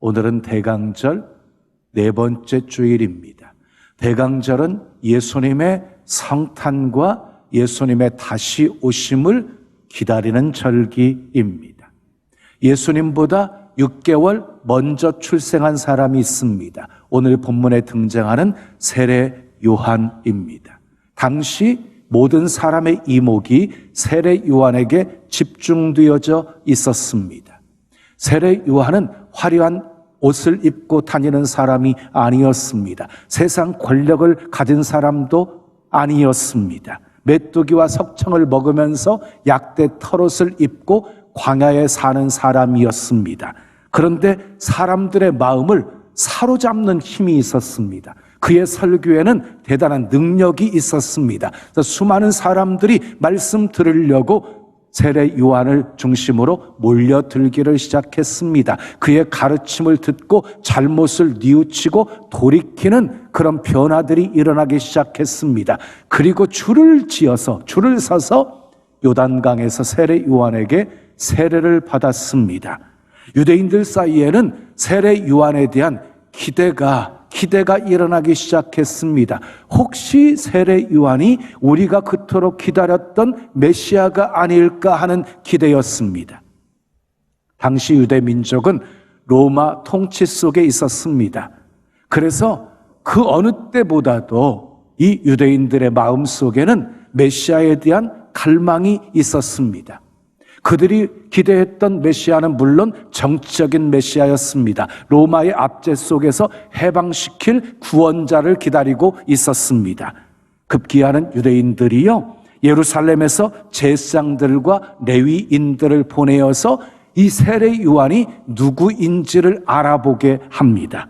오늘은 대강절 네 번째 주일입니다. 대강절은 예수님의 성탄과 예수님의 다시 오심을 기다리는 절기입니다. 예수님보다 6개월 먼저 출생한 사람이 있습니다. 오늘 본문에 등장하는 세례 요한입니다. 당시 모든 사람의 이목이 세례 요한에게 집중되어져 있었습니다. 세례 요한은 화려한 옷을 입고 다니는 사람이 아니었습니다. 세상 권력을 가진 사람도 아니었습니다. 메뚜기와 석청을 먹으면서 약대 털옷을 입고 광야에 사는 사람이었습니다. 그런데 사람들의 마음을 사로잡는 힘이 있었습니다. 그의 설교에는 대단한 능력이 있었습니다. 수많은 사람들이 말씀 들으려고 세례 요한을 중심으로 몰려들기를 시작했습니다. 그의 가르침을 듣고 잘못을 뉘우치고 돌이키는 그런 변화들이 일어나기 시작했습니다. 그리고 줄을 서서 요단강에서 세례 요한에게 세례를 받았습니다. 유대인들 사이에는 세례 요한에 대한 기대가 일어나기 시작했습니다. 혹시 세례 요한이 우리가 그토록 기다렸던 메시아가 아닐까 하는 기대였습니다. 당시 유대 민족은 로마 통치 속에 있었습니다. 그래서 그 어느 때보다도 이 유대인들의 마음 속에는 메시아에 대한 갈망이 있었습니다. 그들이 기대했던 메시아는 물론 정치적인 메시아였습니다. 로마의 압제 속에서 해방시킬 구원자를 기다리고 있었습니다. 급기야는 유대인들이요, 예루살렘에서 제사장들과 레위인들을 보내어서 이 세례 요한이 누구인지를 알아보게 합니다.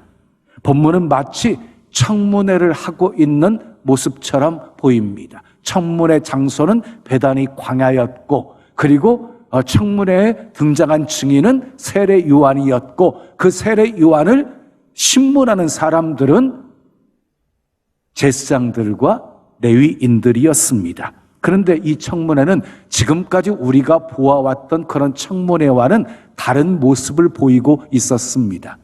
본문은 마치 청문회를 하고 있는 모습처럼 보입니다. 청문회 장소는 베다니 광야였고, 그리고 청문회에 등장한 증인은 세례 요한이었고, 그 세례 요한을 신문하는 사람들은 제사장들과 레위인들이었습니다. 그런데 이 청문회는 지금까지 우리가 보아왔던 그런 청문회와는 다른 모습을 보이고 있었습니다.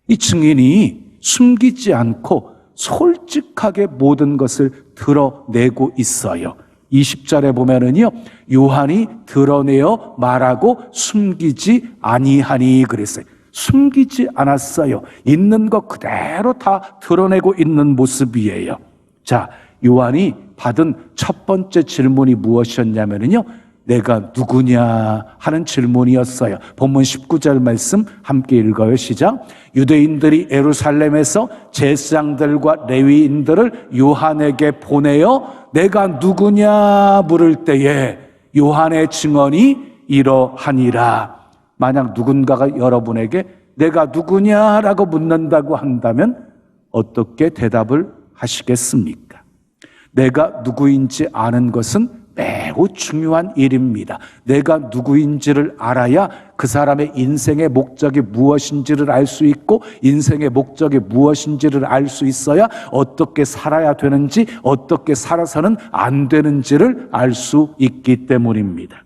이 증인이 숨기지 않고 솔직하게 모든 것을 드러내고 있어요. 20절에 보면은요, 요한이 드러내어 말하고 숨기지 아니하니 그랬어요. 숨기지 않았어요. 있는 것 그대로 다 드러내고 있는 모습이에요. 자, 요한이 받은 첫 번째 질문이 무엇이었냐면요, 내가 누구냐 하는 질문이었어요. 본문 19절 말씀 함께 읽어요. 시작. 유대인들이 예루살렘에서 제사장들과 레위인들을 요한에게 보내어 내가 누구냐 물을 때에 요한의 증언이 이러하니라. 만약 누군가가 여러분에게 내가 누구냐라고 묻는다고 한다면 어떻게 대답을 하시겠습니까? 내가 누구인지 아는 것은 매우 중요한 일입니다. 내가 누구인지를 알아야 그 사람의 인생의 목적이 무엇인지를 알 수 있고, 인생의 목적이 무엇인지를 알 수 있어야 어떻게 살아야 되는지, 어떻게 살아서는 안 되는지를 알 수 있기 때문입니다.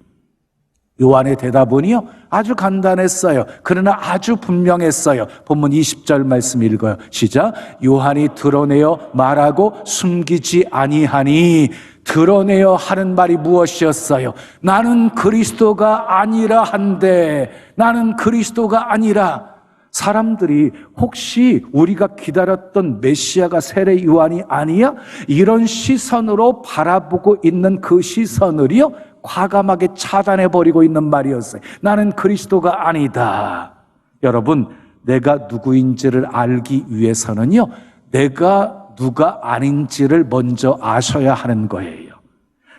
요한의 대답은요, 아주 간단했어요. 그러나 아주 분명했어요. 본문 20절 말씀 읽어요. 시작. 요한이 드러내어 말하고 숨기지 아니하니. 드러내어 하는 말이 무엇이었어요? 나는 그리스도가 아니라 한데, 나는 그리스도가 아니라. 사람들이 혹시 우리가 기다렸던 메시아가 세례 요한이 아니야? 이런 시선으로 바라보고 있는 그 시선을요, 과감하게 차단해버리고 있는 말이었어요. 나는 그리스도가 아니다. 여러분, 내가 누구인지를 알기 위해서는요, 내가 누가 아닌지를 먼저 아셔야 하는 거예요.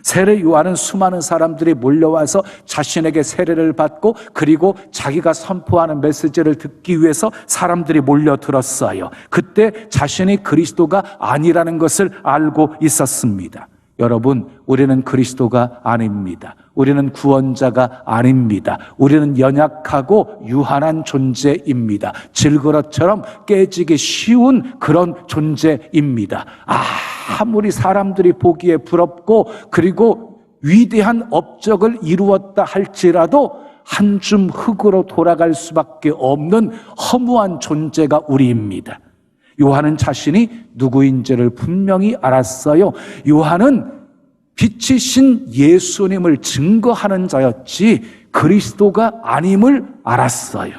세례 요한은 수많은 사람들이 몰려와서 자신에게 세례를 받고, 그리고 자기가 선포하는 메시지를 듣기 위해서 사람들이 몰려들었어요. 그때 자신이 그리스도가 아니라는 것을 알고 있었습니다. 여러분, 우리는 그리스도가 아닙니다. 우리는 구원자가 아닙니다. 우리는 연약하고 유한한 존재입니다. 질그릇처럼 깨지기 쉬운 그런 존재입니다. 아무리 사람들이 보기에 부럽고 그리고 위대한 업적을 이루었다 할지라도 한 줌 흙으로 돌아갈 수밖에 없는 허무한 존재가 우리입니다. 요한은 자신이 누구인지를 분명히 알았어요. 요한은 빛이신 예수님을 증거하는 자였지 그리스도가 아님을 알았어요.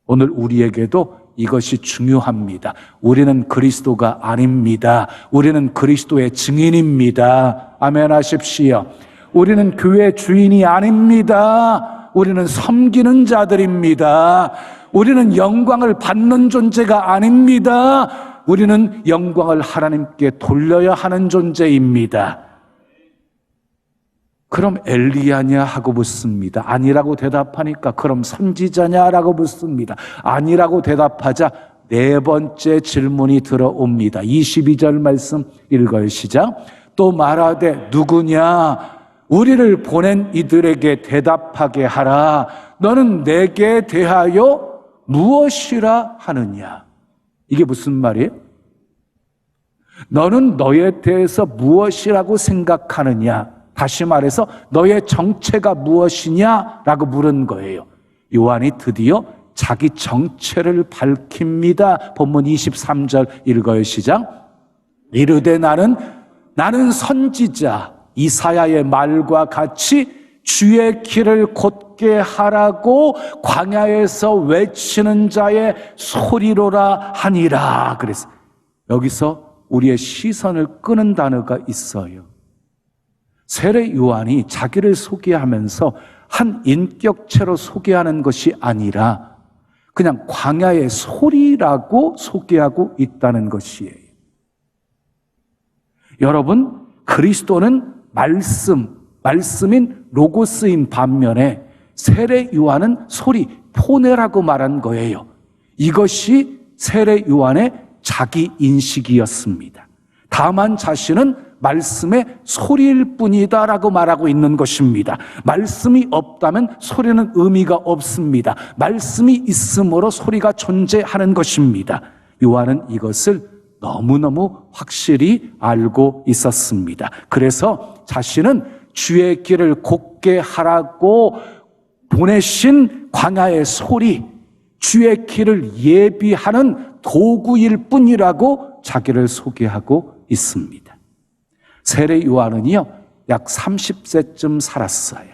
오늘 우리에게도 이것이 중요합니다. 우리는 그리스도가 아닙니다. 우리는 그리스도의 증인입니다. 아멘 하십시오. 우리는 교회 주인이 아닙니다. 우리는 섬기는 자들입니다. 우리는 영광을 받는 존재가 아닙니다. 우리는 영광을 하나님께 돌려야 하는 존재입니다. 그럼 엘리야냐 하고 묻습니다. 아니라고 대답하니까 그럼 선지자냐라고 묻습니다. 아니라고 대답하자 네 번째 질문이 들어옵니다. 22절 말씀 읽어요. 시작. 또 말하되 누구냐? 우리를 보낸 이들에게 대답하게 하라. 너는 내게 대하여 무엇이라 하느냐? 이게 무슨 말이에요? 너는 너에 대해서 무엇이라고 생각하느냐? 다시 말해서 너의 정체가 무엇이냐라고 물은 거예요. 요한이 드디어 자기 정체를 밝힙니다. 본문 23절 읽어요. 시작. 이르되 나는 선지자 이사야의 말과 같이 주의 길을 곧게 하라고 광야에서 외치는 자의 소리로라 하니라. 그래서 여기서 우리의 시선을 끄는 단어가 있어요. 세례 요한이 자기를 소개하면서 한 인격체로 소개하는 것이 아니라 그냥 광야의 소리라고 소개하고 있다는 것이에요. 여러분, 그리스도는 말씀인 로고스인 반면에 세례 요한은 소리, 포네라고 말한 거예요. 이것이 세례 요한의 자기 인식이었습니다. 다만 자신은 말씀의 소리일 뿐이다라고 말하고 있는 것입니다. 말씀이 없다면 소리는 의미가 없습니다. 말씀이 있으므로 소리가 존재하는 것입니다. 요한은 이것을 너무너무 확실히 알고 있었습니다. 그래서 자신은 주의 길을 곧게 하라고 보내신 광야의 소리, 주의 길을 예비하는 도구일 뿐이라고 자기를 소개하고 있습니다. 세례 요한은요, 약 30세쯤 살았어요.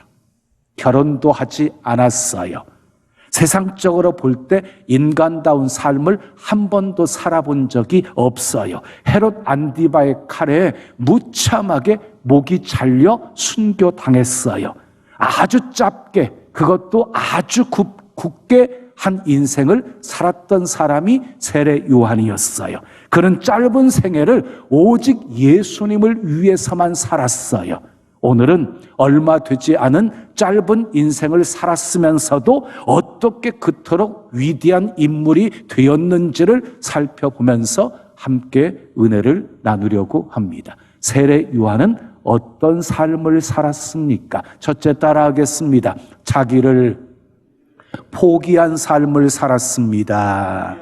결혼도 하지 않았어요. 세상적으로 볼 때 인간다운 삶을 한 번도 살아본 적이 없어요. 헤롯 안디바의 칼에 무참하게 목이 잘려 순교당했어요. 아주 짧게, 그것도 아주 굳게 한 인생을 살았던 사람이 세례 요한이었어요. 그는 짧은 생애를 오직 예수님을 위해서만 살았어요. 오늘은 얼마 되지 않은 짧은 인생을 살았으면서도 어떻게 그토록 위대한 인물이 되었는지를 살펴보면서 함께 은혜를 나누려고 합니다. 세례 요한은 어떤 삶을 살았습니까? 첫째 따라하겠습니다. 자기를 포기한 삶을 살았습니다.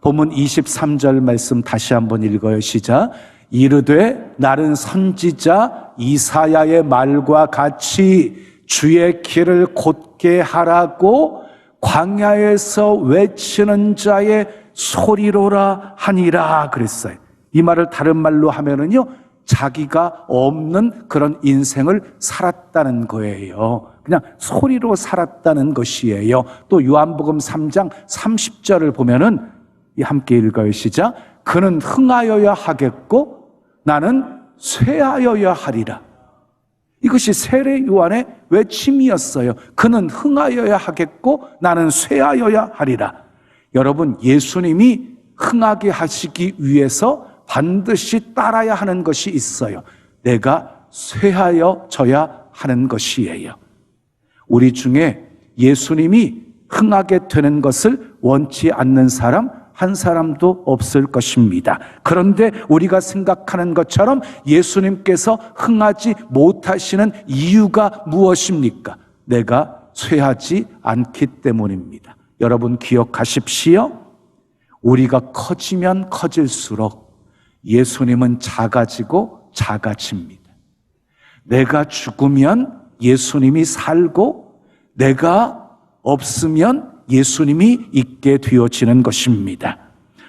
본문 23절 말씀 다시 한번 읽어요. 시작. 이르되 나는 선지자 이사야의 말과 같이 주의 길을 곧게 하라고 광야에서 외치는 자의 소리로라 하니라 그랬어요. 이 말을 다른 말로 하면은요, 자기가 없는 그런 인생을 살았다는 거예요. 그냥 소리로 살았다는 것이에요. 또 요한복음 3장 30절을 보면은 함께 읽어요. 시작. 그는 흥하여야 하겠고 나는 쇠하여야 하리라. 이것이 세례 요한의 외침이었어요. 그는 흥하여야 하겠고 나는 쇠하여야 하리라. 여러분, 예수님이 흥하게 하시기 위해서 반드시 따라야 하는 것이 있어요. 내가 쇠하여져야 하는 것이에요. 우리 중에 예수님이 흥하게 되는 것을 원치 않는 사람 한 사람도 없을 것입니다. 그런데 우리가 생각하는 것처럼 예수님께서 흥하지 못하시는 이유가 무엇입니까? 내가 쇠하지 않기 때문입니다. 여러분 기억하십시오. 우리가 커지면 커질수록 예수님은 작아지고 작아집니다. 내가 죽으면 예수님이 살고 내가 없으면 예수님이 있게 되어지는 것입니다.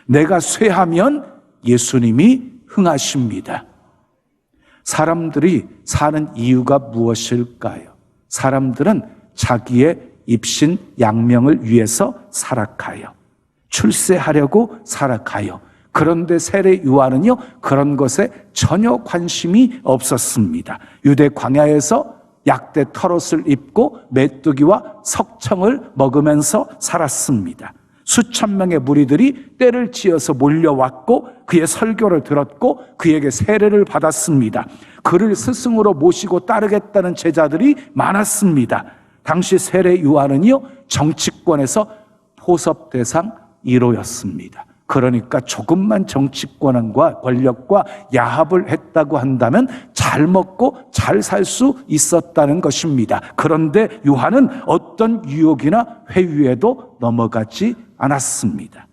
내가 쇠하면 예수님이 흥하십니다. 사람들이 사는 이유가 무엇일까요? 사람들은 자기의 입신 양명을 위해서 살아가요. 출세하려고 살아가요. 그런데 세례 요한은요, 그런 것에 전혀 관심이 없었습니다. 유대 광야에서 약대 털옷을 입고 메뚜기와 석청을 먹으면서 살았습니다. 수천 명의 무리들이 떼를 지어서 몰려왔고 그의 설교를 들었고 그에게 세례를 받았습니다. 그를 스승으로 모시고 따르겠다는 제자들이 많았습니다. 당시 세례 요한은요, 정치권에서 포섭 대상 1호였습니다. 그러니까 조금만 정치권과 권력과 야합을 했다고 한다면 잘 먹고 잘 살 수 있었다는 것입니다. 그런데 요한은 어떤 유혹이나 회유에도 넘어가지 않았습니다.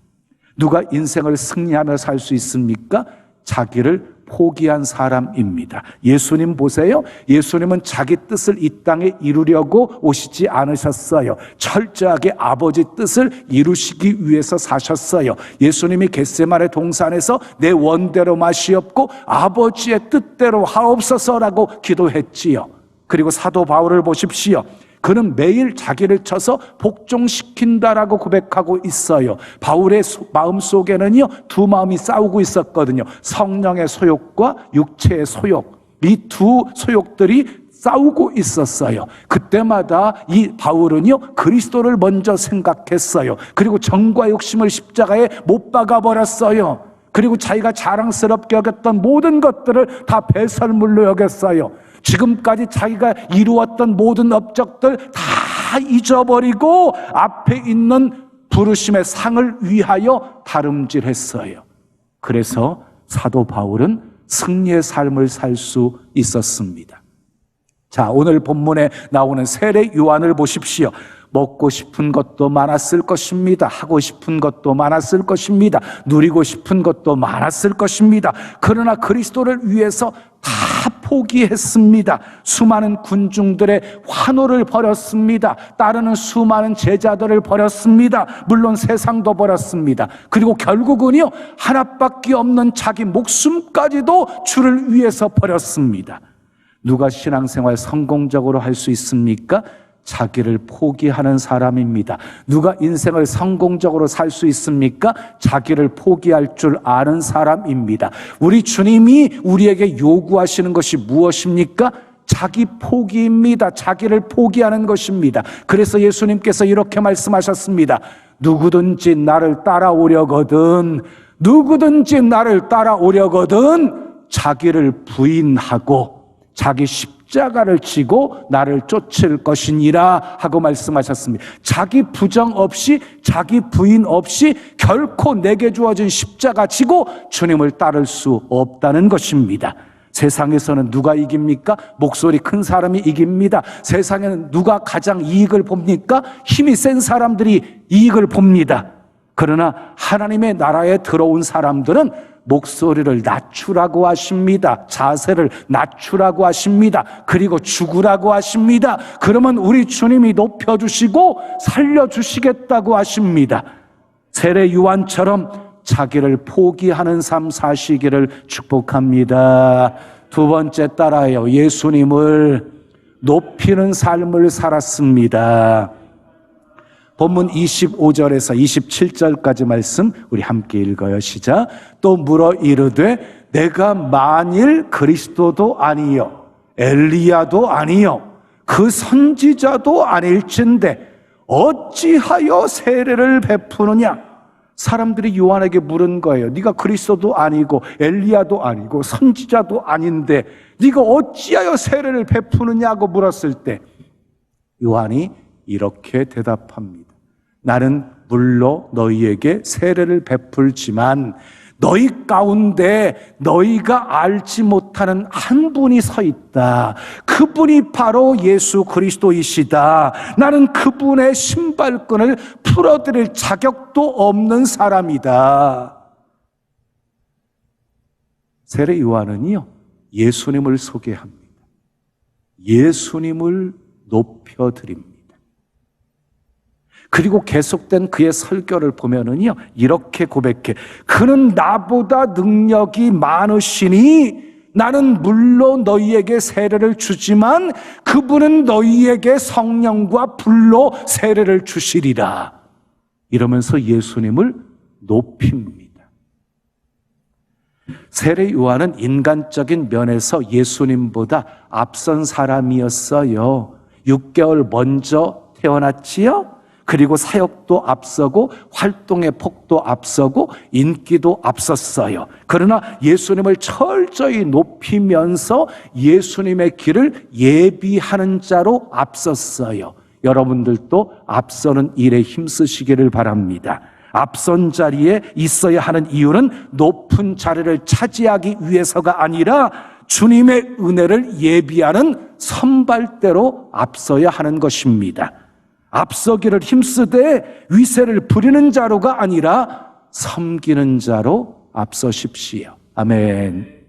누가 인생을 승리하며 살 수 있습니까? 자기를 포기한 사람입니다. 예수님 보세요. 예수님은 자기 뜻을 이 땅에 이루려고 오시지 않으셨어요. 철저하게 아버지 뜻을 이루시기 위해서 사셨어요. 예수님이 겟세마네 동산에서 내 원대로 마시옵고 아버지의 뜻대로 하옵소서라고 기도했지요. 그리고 사도 바울을 보십시오. 그는 매일 자기를 쳐서 복종시킨다라고 고백하고 있어요. 바울의 마음속에는요, 두 마음이 싸우고 있었거든요. 성령의 소욕과 육체의 소욕. 이 두 소욕들이 싸우고 있었어요. 그때마다 이 바울은요, 그리스도를 먼저 생각했어요. 그리고 정과 욕심을 십자가에 못 박아 버렸어요. 그리고 자기가 자랑스럽게 여겼던 모든 것들을 다 배설물로 여겼어요. 지금까지 자기가 이루었던 모든 업적들 다 잊어버리고 앞에 있는 부르심의 상을 위하여 다름질했어요. 그래서 사도 바울은 승리의 삶을 살 수 있었습니다. 자, 오늘 본문에 나오는 세례 요한을 보십시오. 먹고 싶은 것도 많았을 것입니다. 하고 싶은 것도 많았을 것입니다. 누리고 싶은 것도 많았을 것입니다. 그러나 그리스도를 위해서 다 포기했습니다. 수많은 군중들의 환호를 버렸습니다. 따르는 수많은 제자들을 버렸습니다. 물론 세상도 버렸습니다. 그리고 결국은요, 하나밖에 없는 자기 목숨까지도 주를 위해서 버렸습니다. 누가 신앙생활 성공적으로 할 수 있습니까? 자기를 포기하는 사람입니다. 누가 인생을 성공적으로 살 수 있습니까? 자기를 포기할 줄 아는 사람입니다. 우리 주님이 우리에게 요구하시는 것이 무엇입니까? 자기 포기입니다. 자기를 포기하는 것입니다. 그래서 예수님께서 이렇게 말씀하셨습니다. 누구든지 나를 따라오려거든 자기를 부인하고 자기 십자가를 지고 나를 쫓을 것이니라 하고 말씀하셨습니다. 자기 부정 없이, 자기 부인 없이 결코 내게 주어진 십자가 지고 주님을 따를 수 없다는 것입니다. 세상에서는 누가 이깁니까? 목소리 큰 사람이 이깁니다. 세상에는 누가 가장 이익을 봅니까? 힘이 센 사람들이 이익을 봅니다. 그러나 하나님의 나라에 들어온 사람들은 목소리를 낮추라고 하십니다. 자세를 낮추라고 하십니다. 그리고 죽으라고 하십니다. 그러면 우리 주님이 높여주시고 살려주시겠다고 하십니다. 세례 요한처럼 자기를 포기하는 삶 사시기를 축복합니다. 두 번째 따라요. 예수님을 높이는 삶을 살았습니다. 본문 25절에서 27절까지 말씀 우리 함께 읽어요. 시작. 또 물어 이르되 내가 만일 그리스도도 아니요 엘리야도 아니요 그 선지자도 아닐진데 어찌하여 세례를 베푸느냐? 사람들이 요한에게 물은 거예요. 네가 그리스도도 아니고 엘리야도 아니고 선지자도 아닌데 네가 어찌하여 세례를 베푸느냐고 물었을 때 요한이 이렇게 대답합니다. 나는 물로 너희에게 세례를 베풀지만 너희 가운데 너희가 알지 못하는 한 분이 서 있다. 그분이 바로 예수 그리스도이시다. 나는 그분의 신발끈을 풀어드릴 자격도 없는 사람이다. 세례 요한은요, 예수님을 소개합니다. 예수님을 높여드립니다. 그리고 계속된 그의 설교를 보면은요, 이렇게 고백해. 그는 나보다 능력이 많으시니 나는 물론 너희에게 세례를 주지만 그분은 너희에게 성령과 불로 세례를 주시리라. 이러면서 예수님을 높입니다. 세례 요한은 인간적인 면에서 예수님보다 앞선 사람이었어요. 6개월 먼저 태어났지요? 그리고 사역도 앞서고 활동의 폭도 앞서고 인기도 앞섰어요. 그러나 예수님을 철저히 높이면서 예수님의 길을 예비하는 자로 앞섰어요. 여러분들도 앞서는 일에 힘쓰시기를 바랍니다. 앞선 자리에 있어야 하는 이유는 높은 자리를 차지하기 위해서가 아니라 주님의 은혜를 예비하는 선발대로 앞서야 하는 것입니다. 앞서기를 힘쓰되 위세를 부리는 자로가 아니라 섬기는 자로 앞서십시오. 아멘.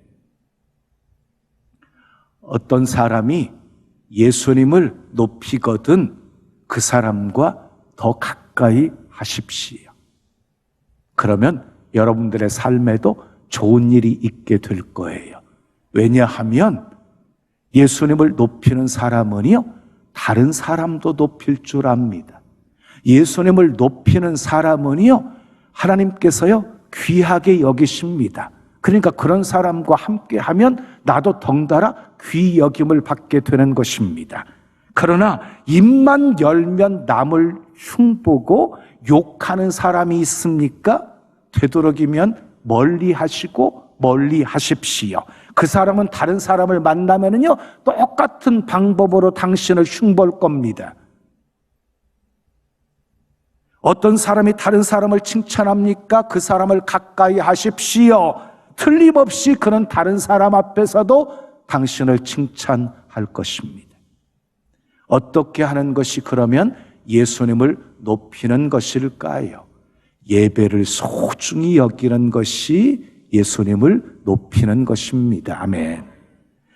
어떤 사람이 예수님을 높이거든 그 사람과 더 가까이 하십시오. 그러면 여러분들의 삶에도 좋은 일이 있게 될 거예요. 왜냐하면 예수님을 높이는 사람은요, 다른 사람도 높일 줄 압니다. 예수님을 높이는 사람은요, 하나님께서요, 귀하게 여기십니다. 그러니까 그런 사람과 함께 하면 나도 덩달아 귀 여김을 받게 되는 것입니다. 그러나 입만 열면 남을 흉보고 욕하는 사람이 있습니까? 되도록이면 멀리 하시고 멀리 하십시오. 그 사람은 다른 사람을 만나면은요, 똑같은 방법으로 당신을 흉볼 겁니다. 어떤 사람이 다른 사람을 칭찬합니까? 그 사람을 가까이 하십시오. 틀림없이 그는 다른 사람 앞에서도 당신을 칭찬할 것입니다. 어떻게 하는 것이 그러면 예수님을 높이는 것일까요? 예배를 소중히 여기는 것이 예수님을 높이는 것입니다. 아멘.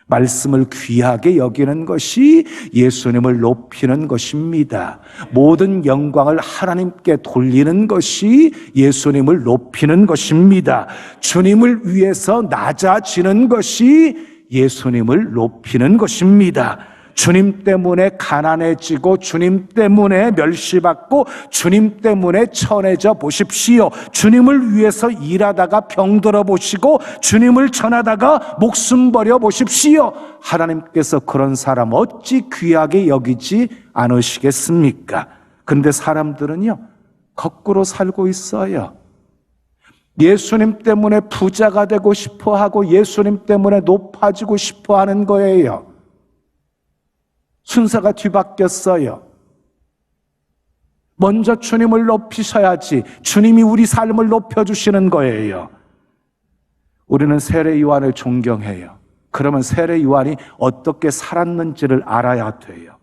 말씀을 귀하게 여기는 것이 예수님을 높이는 것입니다. 모든 영광을 하나님께 돌리는 것이 예수님을 높이는 것입니다. 주님을 위해서 낮아지는 것이 예수님을 높이는 것입니다. 주님 때문에 가난해지고 주님 때문에 멸시받고 주님 때문에 천해져 보십시오. 주님을 위해서 일하다가 병들어 보시고 주님을 전하다가 목숨 버려 보십시오. 하나님께서 그런 사람 어찌 귀하게 여기지 않으시겠습니까? 근데 사람들은요, 거꾸로 살고 있어요. 예수님 때문에 부자가 되고 싶어 하고 예수님 때문에 높아지고 싶어 하는 거예요. 순서가 뒤바뀌었어요. 먼저 주님을 높이셔야지 주님이 우리 삶을 높여주시는 거예요. 우리는 세례 요한을 존경해요. 그러면 세례 요한이 어떻게 살았는지를 알아야 돼요.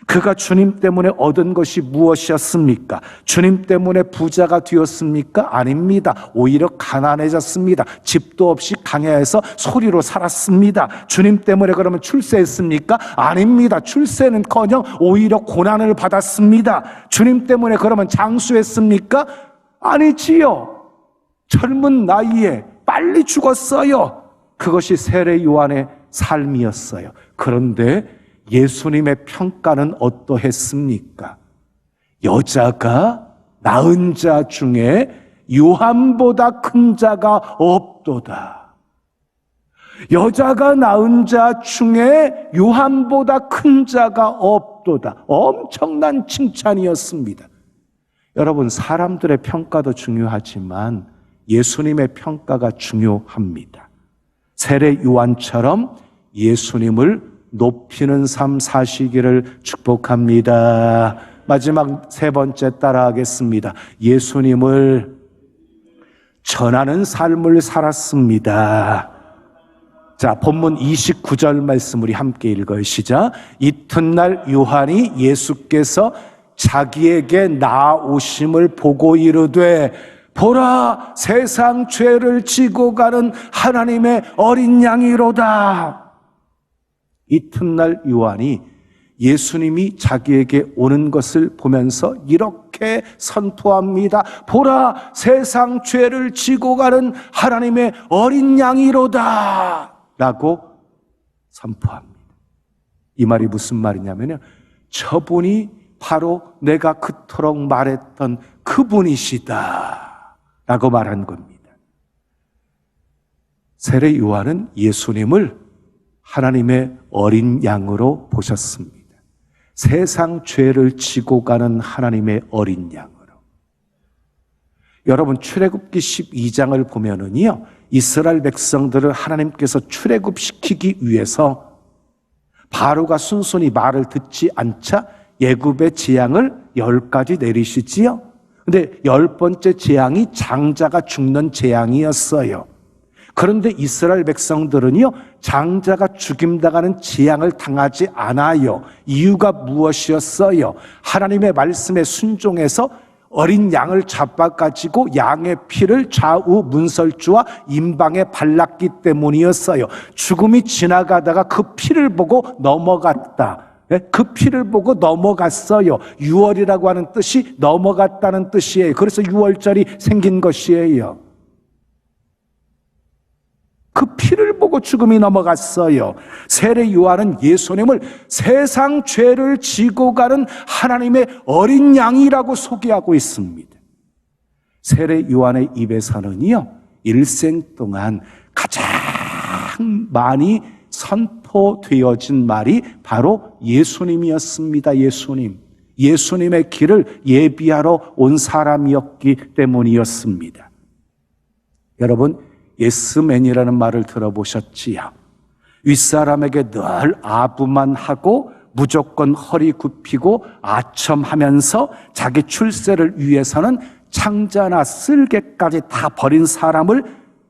그가 주님 때문에 얻은 것이 무엇이었습니까? 주님 때문에 부자가 되었습니까? 아닙니다. 오히려 가난해졌습니다. 집도 없이 강야에서 소리로 살았습니다. 주님 때문에 그러면 출세했습니까? 아닙니다. 출세는커녕 오히려 고난을 받았습니다. 주님 때문에 그러면 장수했습니까? 아니지요. 젊은 나이에 빨리 죽었어요. 그것이 세례 요한의 삶이었어요. 그런데 예수님의 평가는 어떠했습니까? 여자가 낳은 자 중에 요한보다 큰 자가 없도다. 여자가 낳은 자 중에 요한보다 큰 자가 없도다. 엄청난 칭찬이었습니다. 여러분, 사람들의 평가도 중요하지만 예수님의 평가가 중요합니다. 세례 요한처럼 예수님을 높이는 삶 사시기를 축복합니다. 마지막 세 번째 따라하겠습니다. 예수님을 전하는 삶을 살았습니다. 자, 본문 29절 말씀 우리 함께 읽어요. 시작. 이튿날 요한이 예수께서 자기에게 나아오심을 보고 이르되 보라, 세상 죄를 지고 가는 하나님의 어린 양이로다. 이튿날 요한이 예수님이 자기에게 오는 것을 보면서 이렇게 이렇게 선포합니다. 보라, 세상 죄를 지고 가는 하나님의 어린 양이로다 라고 선포합니다. 이 말이 무슨 말이냐면요, 저분이 바로 내가 그토록 말했던 그분이시다 라고 말한 겁니다. 세례 요한은 예수님을 하나님의 어린 양으로 보셨습니다. 세상 죄를 지고 가는 하나님의 어린 양으로. 여러분, 출애굽기 12장을 보면은요, 이스라엘 백성들을 하나님께서 출애굽시키기 위해서 바로가 순순히 말을 듣지 않자 애굽의 재앙을 10가지 내리시지요. 근데 10번째 재앙이 장자가 죽는 재앙이었어요. 그런데 이스라엘 백성들은요, 장자가 죽임당하는 재앙을 당하지 않아요. 이유가 무엇이었어요? 하나님의 말씀에 순종해서 어린 양을 잡아가지고 양의 피를 좌우 문설주와 임방에 발랐기 때문이었어요. 죽음이 지나가다가 그 피를 보고 넘어갔다. 그 피를 보고 넘어갔어요. 유월이라고 하는 뜻이 넘어갔다는 뜻이에요. 그래서 유월절이 생긴 것이에요. 그 피를 보고 죽음이 넘어갔어요. 세례 요한은 예수님을 세상 죄를 지고 가는 하나님의 어린 양이라고 소개하고 있습니다. 세례 요한의 입에서는요, 일생 동안 가장 많이 선포되어진 말이 바로 예수님이었습니다. 예수님의 길을 예비하러 온 사람이었기 때문이었습니다. 여러분, 예스맨이라는 말을 들어보셨지요? 윗사람에게 늘 아부만 하고 무조건 허리 굽히고 아첨하면서 자기 출세를 위해서는 창자나 쓸개까지 다 버린 사람을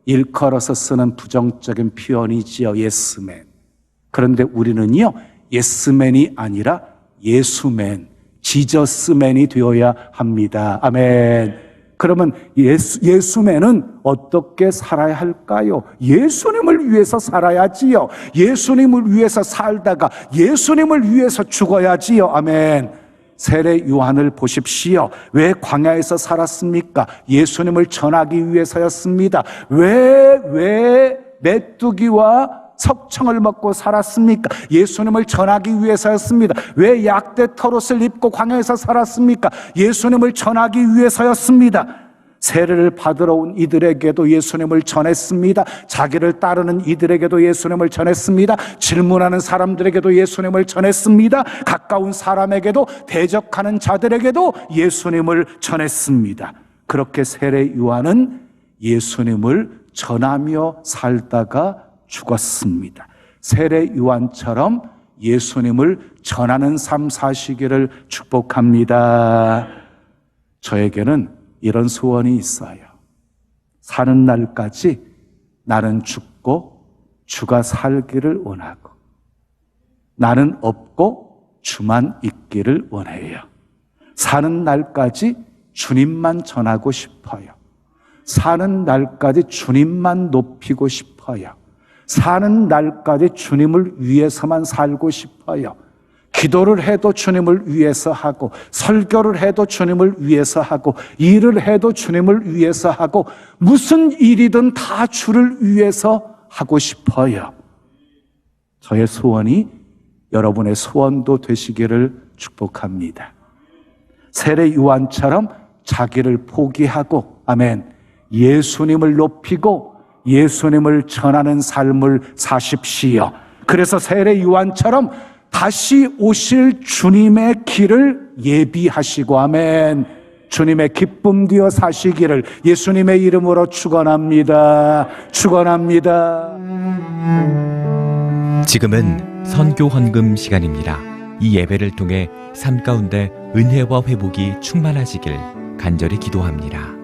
일컬어서 쓰는 부정적인 표현이지요. 예스맨. 그런데 우리는요, 예스맨이 아니라 예수맨, 지저스맨이 되어야 합니다. 아멘. 그러면 예수맨은 어떻게 살아야 할까요? 예수님을 위해서 살아야지요. 예수님을 위해서 살다가 예수님을 위해서 죽어야지요. 아멘. 세례 요한을 보십시오. 왜 광야에서 살았습니까? 예수님을 전하기 위해서였습니다. 왜 메뚜기와 석청을 먹고 살았습니까? 예수님을 전하기 위해서였습니다. 왜 약대 털옷을 입고 광야에서 살았습니까? 예수님을 전하기 위해서였습니다. 세례를 받으러 온 이들에게도 예수님을 전했습니다. 자기를 따르는 이들에게도 예수님을 전했습니다. 질문하는 사람들에게도 예수님을 전했습니다. 가까운 사람에게도, 대적하는 자들에게도 예수님을 전했습니다. 그렇게 세례 요한은 예수님을 전하며 살다가 죽었습니다. 세례 요한처럼 예수님을 전하는 삶 사시기를 축복합니다. 저에게는 이런 소원이 있어요. 사는 날까지 나는 죽고 주가 살기를 원하고, 나는 없고 주만 있기를 원해요. 사는 날까지 주님만 전하고 싶어요. 사는 날까지 주님만 높이고 싶어요. 사는 날까지 주님을 위해서만 살고 싶어요. 기도를 해도 주님을 위해서 하고, 설교를 해도 주님을 위해서 하고, 일을 해도 주님을 위해서 하고, 무슨 일이든 다 주를 위해서 하고 싶어요. 저의 소원이 여러분의 소원도 되시기를 축복합니다. 세례 요한처럼 자기를 포기하고, 아멘, 예수님을 높이고 예수님을 전하는 삶을 사십시오. 그래서 세례 요한처럼 다시 오실 주님의 길을 예비하시고, 아멘, 주님의 기쁨 되어 사시기를 예수님의 이름으로 축원합니다. 축원합니다. 지금은 선교 헌금 시간입니다. 이 예배를 통해 삶 가운데 은혜와 회복이 충만하시길 간절히 기도합니다.